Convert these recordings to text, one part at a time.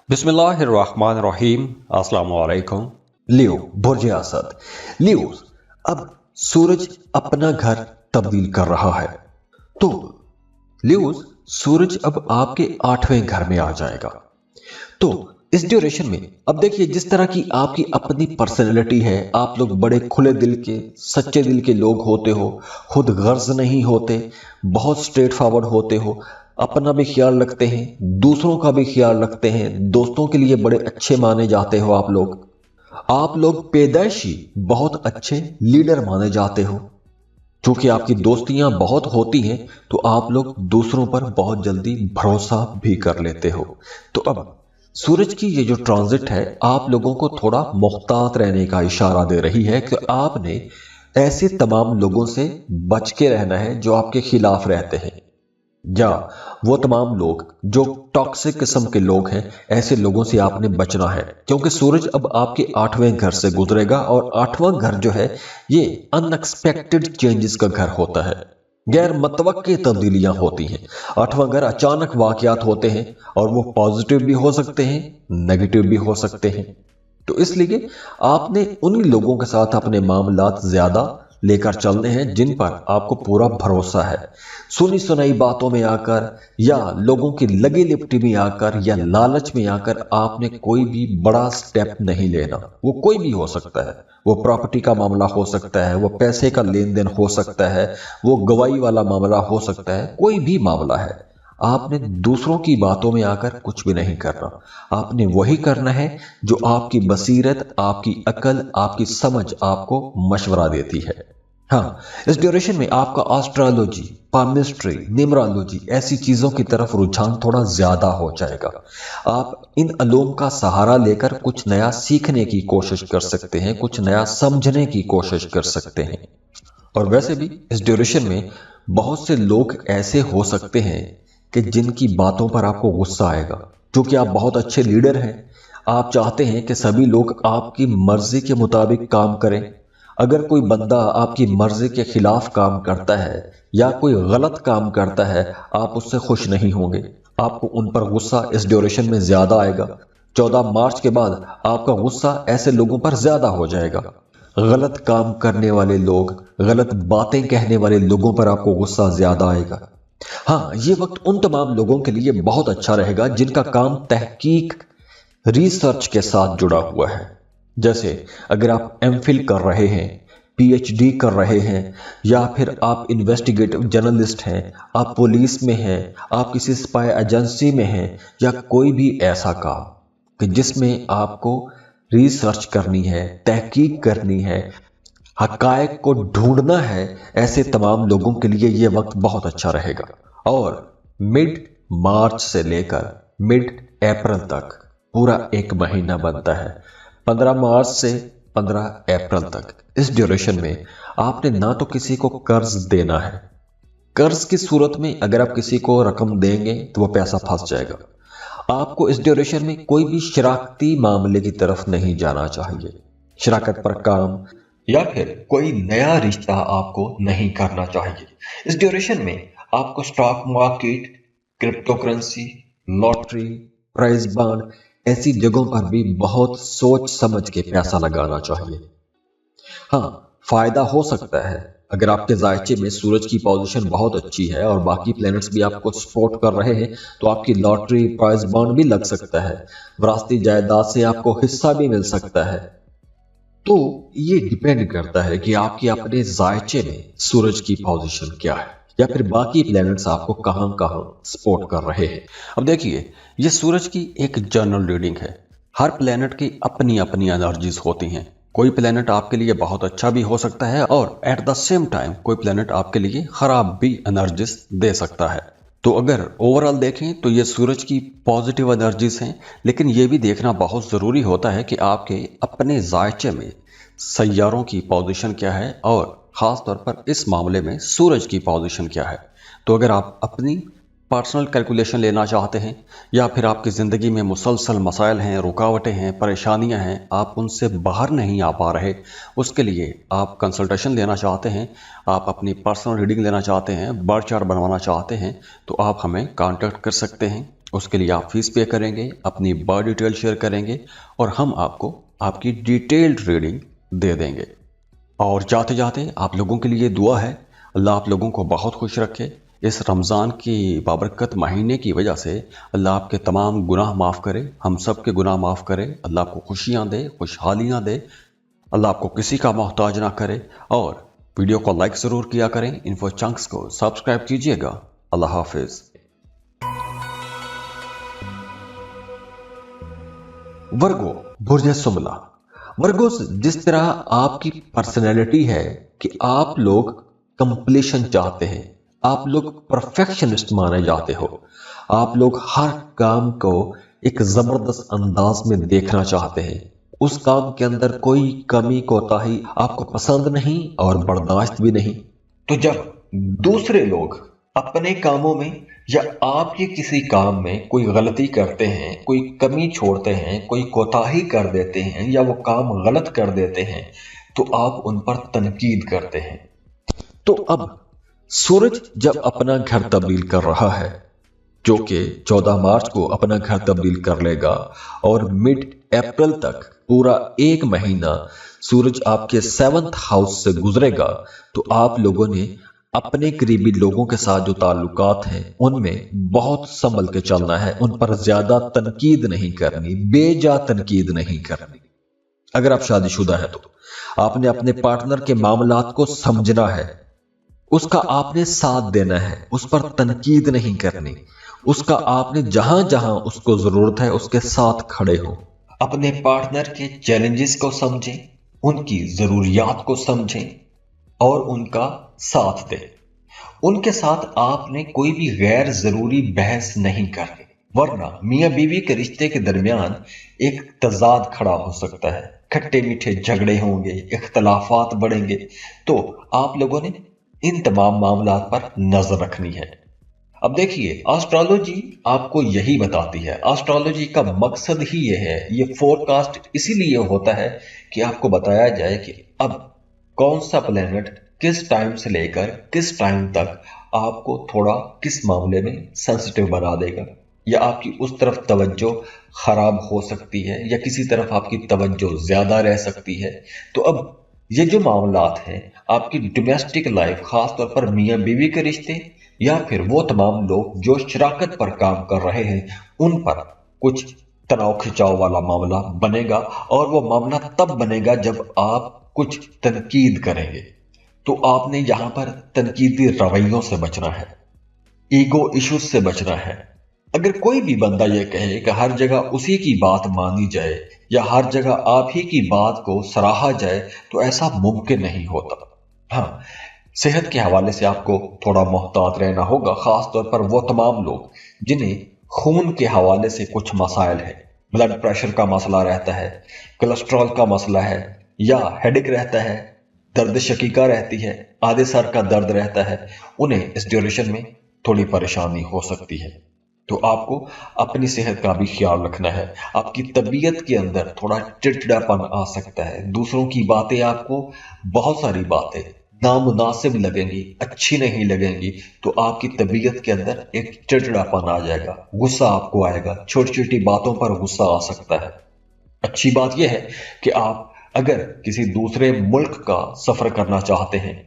बिस्मिल्लाहिर्रहमानिर्रहीम। अस्सलाम वालेकुम। लियो बुर्ज असद। लियो, अब सूरज अपना घर तब्दील कर रहा है। तो लियो, सूरज अब आपके 8वें घर में आ जाएगा। तो इस ड्यूरेशन में अब देखिए, जिस तरह की आपकी अपनी पर्सनैलिटी है, आप लोग बड़े खुले दिल के, सच्चे दिल के लोग होते हो, खुद गर्ज नहीं होते, बहुत स्ट्रेट फॉरवर्ड होते हो, अपना भी ख्याल रखते हैं, दूसरों का भी ख्याल रखते हैं, दोस्तों के लिए बड़े अच्छे माने जाते हो। आप लोग पैदाइशी बहुत अच्छे लीडर माने जाते हो। क्योंकि आपकी दोस्तियां बहुत होती हैं, तो आप लोग दूसरों पर बहुत जल्दी भरोसा भी कर लेते हो। तो अब सूरज की ये जो ट्रांजिट है, आप लोगों को थोड़ा मुहतात रहने का इशारा दे रही है कि आपने ऐसे तमाम लोगों से बच के रहना है जो आपके खिलाफ रहते हैं, या वो तमाम लोग जो टॉक्सिक किस्म के लोग हैं, ऐसे लोगों से आपने बचना है। क्योंकि सूरज अब आपके 8वें घर से गुजरेगा, और 8वां घर जो है ये अनएक्सपेक्टेड चेंजेस का घर होता है, गैर मतवक्के तब्दीलियां होती हैं। 8वां घर अचानक वाकयात होते हैं, और वो पॉजिटिव भी हो सकते हैं, नेगेटिव भी हो सकते हैं। तो इसलिए आपने उन्हीं लोगों के साथ अपने मामलात ज्यादा लेकर चलने हैं जिन पर आपको पूरा भरोसा है। सुनी सुनाई बातों में आकर, या लोगों की लगी लिपटी में आकर, या लालच में आकर आपने कोई भी बड़ा स्टेप नहीं लेना। वो कोई भी हो सकता है, वो प्रॉपर्टी का मामला हो सकता है, वो पैसे का लेन देन हो सकता है, वो गवाही वाला मामला हो सकता है, कोई भी मामला है। आपने दूसरों की बातों में आकर कुछ भी नहीं करना। आपने वही करना है जो आपकी बसीरत, आपकी अकल, आपकी समझ आपको मशवरा देती है। हाँ, इस ड्यूरेशन में आपका एस्ट्रोलॉजी, पामिस्ट्री, न्यूमरोलॉजी ऐसी चीजों की तरफ रुझान थोड़ा ज्यादा हो जाएगा। आप इन अलोम का सहारा लेकर कुछ नया सीखने की कोशिश कर सकते हैं, कुछ नया समझने की कोशिश कर सकते हैं। और वैसे भी इस ड्यूरेशन में बहुत से लोग ऐसे हो सकते हैं कि जिनकी बातों पर आपको गुस्सा आएगा। क्योंकि आप बहुत अच्छे लीडर हैं, आप चाहते हैं कि सभी लोग आपकी मर्जी के मुताबिक काम करें। अगर कोई बंदा आपकी मर्जी के खिलाफ काम करता है या कोई गलत काम करता है, आप उससे खुश नहीं होंगे। आपको उन पर गुस्सा इस ड्यूरेशन में ज्यादा आएगा। 14 मार्च के बाद आपका गुस्सा ऐसे लोगों पर ज्यादा हो जाएगा। गलत काम करने वाले लोग, गलत बातें कहने वाले लोगों पर आपको गुस्सा ज्यादा आएगा। हाँ, ये वक्त उन तमाम लोगों के लिए बहुत अच्छा रहेगा जिनका काम तहकीक, रिसर्च के साथ जुड़ा हुआ है। जैसे अगर आप एमफिल कर रहे हैं, पीएचडी कर रहे हैं, या फिर आप इन्वेस्टिगेटिव जर्नलिस्ट हैं, आप पुलिस में हैं, आप किसी स्पाई एजेंसी में हैं, या कोई भी ऐसा काम कि जिसमें आपको रिसर्च करनी है, तहकीक करनी है, हकायक को ढूंढना है, ऐसे तमाम लोगों के लिए यह वक्त बहुत अच्छा रहेगा। और मिड मार्च से लेकर मिड अप्रैल तक पूरा एक महीना बनता है। 15 मार्च से 15 अप्रैल तक इस ड्यूरेशन में आपने ना तो किसी को कर्ज देना है। कर्ज की सूरत में अगर आप किसी को रकम देंगे तो वो पैसा फंस जाएगा। आपको इस ड्यूरेशन में कोई भी शराकती मामले की तरफ नहीं जाना चाहिए। शराकत पर काम या फिर कोई नया रिश्ता आपको नहीं करना चाहिए। इस ड्यूरेशन में आपको stock market, crypto currency, lottery, prize bond ऐसी जगहों पर भी बहुत सोच समझ के पैसा लगाना चाहिए। हाँ, फायदा हो सकता है अगर आपके जायचे में सूरज की पोजीशन बहुत अच्छी है और बाकी प्लैनेट्स भी आपको सपोर्ट कर रहे हैं, तो आपकी लॉटरी, प्राइज बॉन्ड भी लग सकता है। विरासती जायदाद से आपको हिस्सा भी मिल सकता है। तो ये डिपेंड करता है कि आपके अपने जायचे में सूरज की पोजीशन क्या है, या फिर बाकी प्लैनेट्स आपको कहां कहां सपोर्ट कर रहे हैं। अब देखिए, ये सूरज की एक जनरल रीडिंग है। हर प्लैनेट की अपनी अपनी एनर्जीज होती हैं। कोई प्लैनेट आपके लिए बहुत अच्छा भी हो सकता है, और एट द सेम टाइम कोई प्लैनेट आपके लिए खराब भी एनर्जीज दे सकता है। तो अगर ओवरऑल देखें तो ये सूरज की पॉजिटिव एनर्जीज हैं, लेकिन ये भी देखना बहुत ज़रूरी होता है कि आपके अपने जायचे में सैयारों की पोजीशन क्या है, और ख़ास तौर पर इस मामले में सूरज की पोजीशन क्या है। तो अगर आप अपनी पर्सनल कैलकुलेशन लेना चाहते हैं, या फिर आपकी ज़िंदगी में मुसलसल मसाइल हैं, रुकावटें हैं, परेशानियां हैं, आप उनसे बाहर नहीं आ पा रहे, उसके लिए आप कंसल्टेशन लेना चाहते हैं, आप अपनी पर्सनल रीडिंग लेना चाहते हैं, बर्थ चार्ट बनवाना चाहते हैं, तो आप हमें कांटेक्ट कर सकते हैं। उसके लिए आप फीस पे करेंगे, अपनी बर्थ डिटेल शेयर करेंगे और हम आपको आपकी डिटेल्ड रीडिंग दे देंगे। और जाते जाते आप लोगों के लिए दुआ है, अल्लाह आप लोगों को बहुत खुश रखे। इस रमज़ान की बाबरकत महीने की वजह से अल्लाह आपके तमाम गुनाह माफ़ करे, हम सब के गुनाह माफ़ करे, अल्लाह आपको खुशियाँ दे, खुशहालियाँ दे, अल्लाह आपको किसी का मोहताज ना करे। और वीडियो को लाइक ज़रूर किया करें, इन्फो चंक्स को सब्सक्राइब कीजिएगा। अल्लाह हाफिज़। वर्गो बुर्ज सुमला। वर्गो, जिस तरह आपकी पर्सनैलिटी है कि आप लोग कंप्लीशन चाहते हैं, आप लोग परफेक्शनिस्ट माने जाते हो, आप लोग हर काम को एक जबरदस्त अंदाज में देखना चाहते हैं, उस काम के अंदर कोई कमी कोताही आपको पसंद नहीं और बर्दाश्त भी नहीं। तो जब दूसरे लोग अपने कामों में या आपके किसी काम में कोई गलती करते हैं, कोई कमी छोड़ते हैं, कोई कोताही कर देते हैं या वो काम गलत कर देते हैं, तो आप उन पर तनकीद करते हैं। तो अब सूरज जब अपना घर तब्दील कर रहा है, जो कि 14 मार्च को अपना घर तब्दील कर लेगा और मिड अप्रैल तक पूरा एक महीना सूरज आपके 7th हाउस से गुजरेगा, तो आप लोगों ने अपने करीबी लोगों के साथ जो ताल्लुकात हैं उनमें बहुत संभल के चलना है, उन पर ज्यादा तनकीद नहीं करनी, बेजा तनकीद नहीं करनी। अगर आप शादीशुदा हैं तो आपने अपने पार्टनर के मामलात को समझना है, उसका आपने साथ देना है, उस पर तनकीद नहीं करनी, उसका आपने जहां जहां उसको जरूरत है उसके साथ खड़े हो। अपने पार्टनर के चैलेंजेस को समझें, उनकी जरूरियात को समझें और उनका साथ दें। उनके साथ आपने कोई भी गैर जरूरी बहस नहीं करनी, वरना मियां बीवी के रिश्ते के दरमियान एक तजाद खड़ा हो सकता है, खट्टे मीठे झगड़े होंगे, इख्तलाफात बढ़ेंगे। तो आप लोगों ने इन तमाम मामलात पर नजर रखनी है। अब देखिए, एस्ट्रोलॉजी आपको यही बताती है, एस्ट्रोलॉजी का मकसद ही ये है, ये फोरकास्ट इसीलिए होता है कि आपको बताया जाए कि अब कौन सा प्लेनेट किस टाइम से लेकर किस टाइम तक आपको थोड़ा किस मामले में सेंसिटिव बना देगा, या आपकी उस तरफ तवज्जो खराब हो सकती है या किसी तरफ आपकी तवज्जो ज्यादा रह सकती है। तो अब ये जो मामलात हैं आपकी डोमेस्टिक लाइफ, खास तौर पर मियां बीवी के रिश्ते या फिर वो तमाम लोग जो शराकत पर काम कर रहे हैं, उन पर कुछ तनाव खिंचाव वाला मामला बनेगा। और वो मामला तब बनेगा जब आप कुछ तनकीद करेंगे। तो आपने यहां पर तनकीदी रवैयों से बचना है, ईगो इश्यूज से बचना है। अगर कोई भी बंदा यह कहे कि हर जगह उसी की बात मानी जाए या हर जगह आप ही की बात को सराहा जाए, तो ऐसा मुमकिन नहीं होता। हाँ, सेहत के हवाले से आपको थोड़ा मोहतात रहना होगा, खास तौर पर वो तमाम लोग जिन्हें खून के हवाले से कुछ मसाइल है, ब्लड प्रेशर का मसला रहता है, कोलेस्ट्रॉल का मसला है, या हेडेक रहता है, दर्द शकीका रहती है, आधे सर का दर्द रहता है, उन्हें इस ड्यूरेशन में थोड़ी परेशानी हो सकती है। तो आपको अपनी सेहत का भी ख्याल रखना है। आपकी तबीयत के अंदर थोड़ा चिड़चिड़ापन आ सकता है, दूसरों की बातें आपको बहुत सारी बातें नामुनासिब लगेंगी, अच्छी नहीं लगेंगी, तो आपकी तबीयत के अंदर एक चिड़चिड़ापन आ जाएगा, गुस्सा आपको आएगा, छोटी छोटी बातों पर गुस्सा आ सकता है। अच्छी बात यह है कि आप अगर किसी दूसरे मुल्क का सफर करना चाहते हैं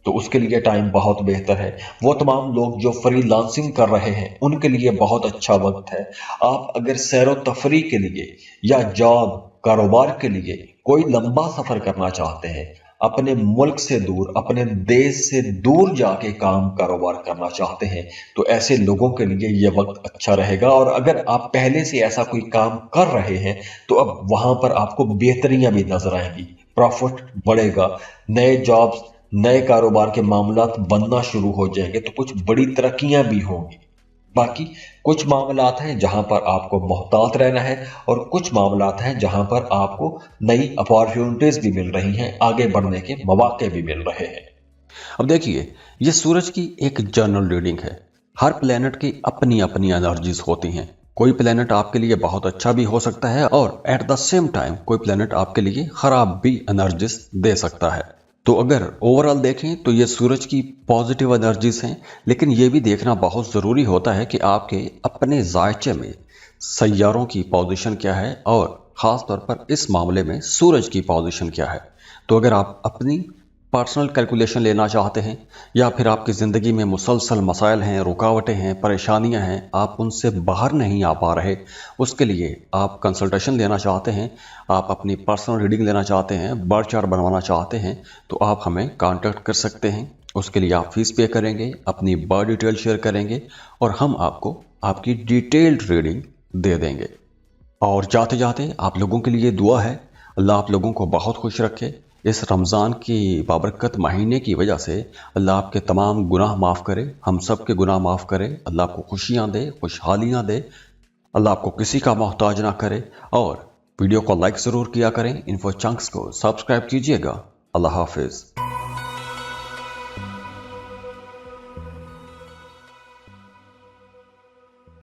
तो उसके लिए टाइम बहुत बेहतर है। वो तमाम लोग जो फ्रीलांसिंग कर रहे हैं उनके लिए बहुत अच्छा वक्त है। आप अगर सैरो तफरी के लिए या जॉब कारोबार के लिए कोई लंबा सफर करना चाहते हैं, अपने मुल्क से दूर, अपने देश से दूर जाके काम कारोबार करना चाहते हैं, तो ऐसे लोगों के लिए यह वक्त अच्छा रहेगा। और अगर आप पहले से ऐसा कोई काम कर रहे हैं तो अब वहां पर आपको बेहतरियां भी नजर आएंगी, प्रॉफिट बढ़ेगा, नए जॉब्स, नए कारोबार के मामलात बनना शुरू हो जाएंगे, तो कुछ बड़ी तरक्कियां भी होंगी। बाकी कुछ मामलात हैं जहां पर आपको मोहतात रहना है और कुछ मामलात हैं जहां पर आपको नई अपॉर्चुनिटीज भी मिल रही हैं, आगे बढ़ने के मौके भी मिल रहे हैं। अब देखिए, ये सूरज की एक जनरल रीडिंग है। हर प्लेनेट की अपनी अपनी एनर्जीज होती हैं। कोई प्लेनेट आपके लिए बहुत अच्छा भी हो सकता है और एट द सेम टाइम कोई प्लेनेट आपके लिए खराब भी एनर्जीज दे सकता है। तो अगर ओवरऑल देखें तो ये सूरज की पॉजिटिव एनर्जीज हैं, लेकिन ये भी देखना बहुत ज़रूरी होता है कि आपके अपने जायचे में सैयारों की पोजीशन क्या है और ख़ास तौर पर इस मामले में सूरज की पोजीशन क्या है। तो अगर आप अपनी पर्सनल कैलकुलेशन लेना चाहते हैं या फिर आपकी ज़िंदगी में मुसलसल मसाइल हैं, रुकावटें हैं, परेशानियां हैं, आप उनसे बाहर नहीं आ पा रहे, उसके लिए आप कंसल्टेशन लेना चाहते हैं, आप अपनी पर्सनल रीडिंग लेना चाहते हैं, बर्थ चार्ट बनवाना चाहते हैं, तो आप हमें कांटेक्ट कर सकते हैं। उसके लिए आप फीस पे करेंगे, अपनी बर्थ डिटेल शेयर करेंगे और हम आपको आपकी डिटेल्ड रीडिंग दे देंगे। और जाते जाते आप लोगों के लिए दुआ है, अल्लाह आप लोगों को बहुत खुश रखे। इस रमज़ान की बाबरकत महीने की वजह से अल्लाह आपके तमाम गुनाह माफ़ करे, हम सब के गुनाह माफ़ करे, अल्लाह आपको खुशियाँ दे, खुशहालियाँ दे, अल्लाह आपको किसी का मोहताज ना करे। और वीडियो को लाइक ज़रूर किया करें, इन्फो चंक्स को सब्सक्राइब कीजिएगा। अल्लाह हाफिज़।